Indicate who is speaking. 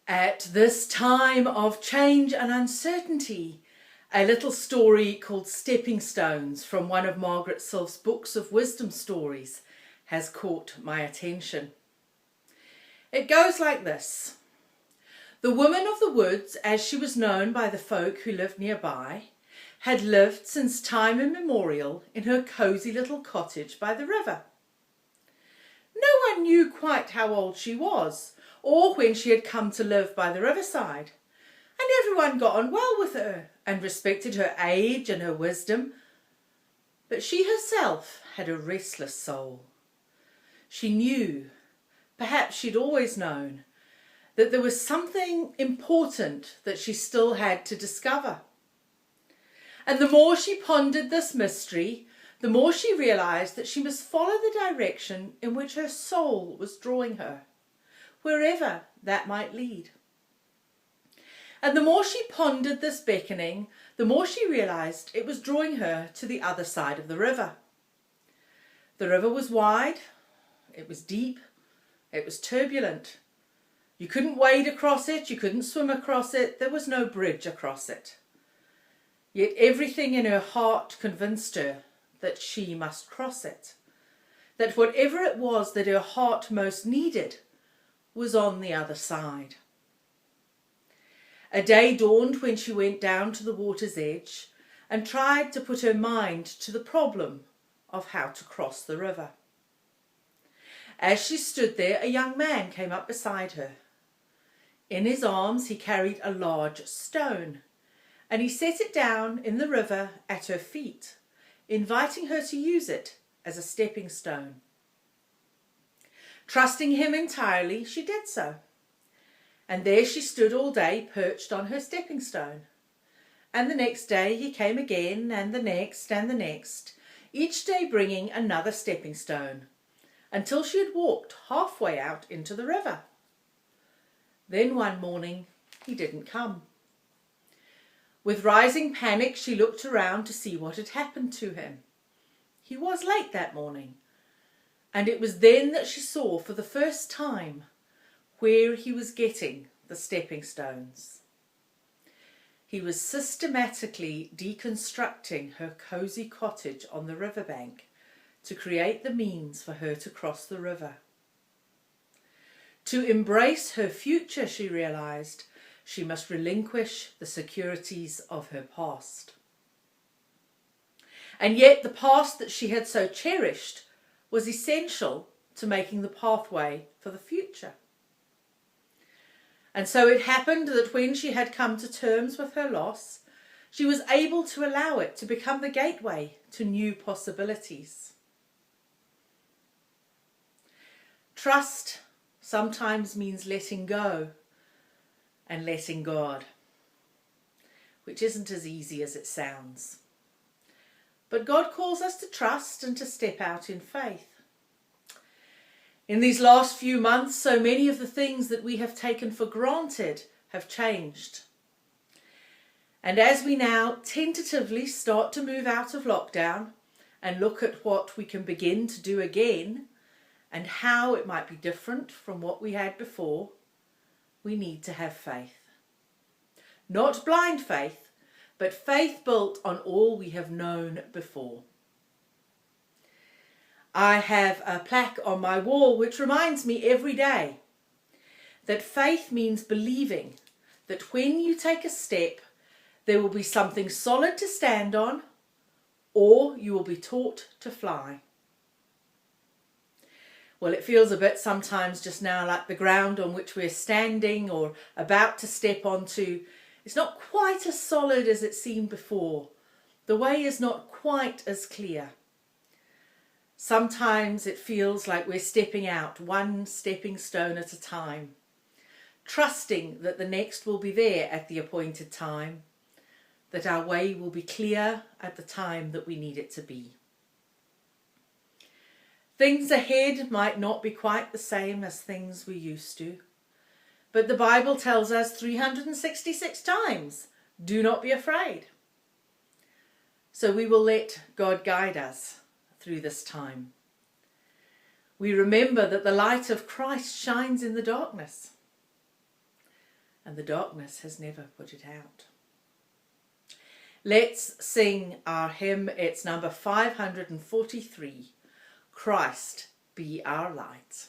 Speaker 1: At this time of change and uncertainty, a little story called Stepping Stones from one of Margaret Silf's books of wisdom stories has caught my attention. It goes like this. The woman of the woods, as she was known by the folk who lived nearby, had lived since time immemorial in her cosy little cottage by the river. No one knew quite how old she was, or when she had come to live by the riverside, and everyone got on well with her and respected her age and her wisdom. But she herself had a restless soul. She knew, perhaps she'd always known, that there was something important that she still had to discover. And the more she pondered this mystery, the more she realised that she must follow the direction in which her soul was drawing her, wherever that might lead. And the more she pondered this beckoning, the more she realised it was drawing her to the other side of the river. The river was wide, it was deep, it was turbulent. You couldn't wade across it, you couldn't swim across it, there was no bridge across it. Yet everything in her heart convinced her that she must cross it, that whatever it was that her heart most needed was on the other side. A day dawned when she went down to the water's edge and tried to put her mind to the problem of how to cross the river. As she stood there, a young man came up beside her. In his arms he carried a large stone, and he set it down in the river at her feet, inviting her to use it as a stepping stone. Trusting him entirely, she did so. And there she stood all day perched on her stepping stone. And the next day he came again, and the next, each day bringing another stepping stone, until she had walked halfway out into the river. Then one morning he didn't come. With rising panic she looked around to see what had happened to him. He was late that morning, and it was then that she saw for the first time where he was getting the stepping stones. He was systematically deconstructing her cosy cottage on the riverbank to create the means for her to cross the river. To embrace her future, she realised, she must relinquish the securities of her past. And yet the past that she had so cherished was essential to making the pathway for the future. And so it happened that when she had come to terms with her loss, she was able to allow it to become the gateway to new possibilities. Trust sometimes means letting go and letting God, which isn't as easy as it sounds. But God calls us to trust and to step out in faith. In these last few months, so many of the things that we have taken for granted have changed. And as we now tentatively start to move out of lockdown and look at what we can begin to do again and how it might be different from what we had before, we need to have faith. Not blind faith, but faith built on all we have known before. I have a plaque on my wall which reminds me every day that faith means believing that when you take a step, there will be something solid to stand on, or you will be taught to fly. Well, it feels a bit sometimes just now like the ground on which we're standing or about to step onto. It's not quite as solid as it seemed before. The way is not quite as clear. Sometimes it feels like we're stepping out one stepping stone at a time, trusting that the next will be there at the appointed time, that our way will be clear at the time that we need it to be. Things ahead might not be quite the same as things we used to, but the Bible tells us 366 times, do not be afraid. So we will let God guide us through this time. We remember that the light of Christ shines in the darkness. and the darkness has never put it out. Let's sing our hymn. It's number 543, Christ be our light.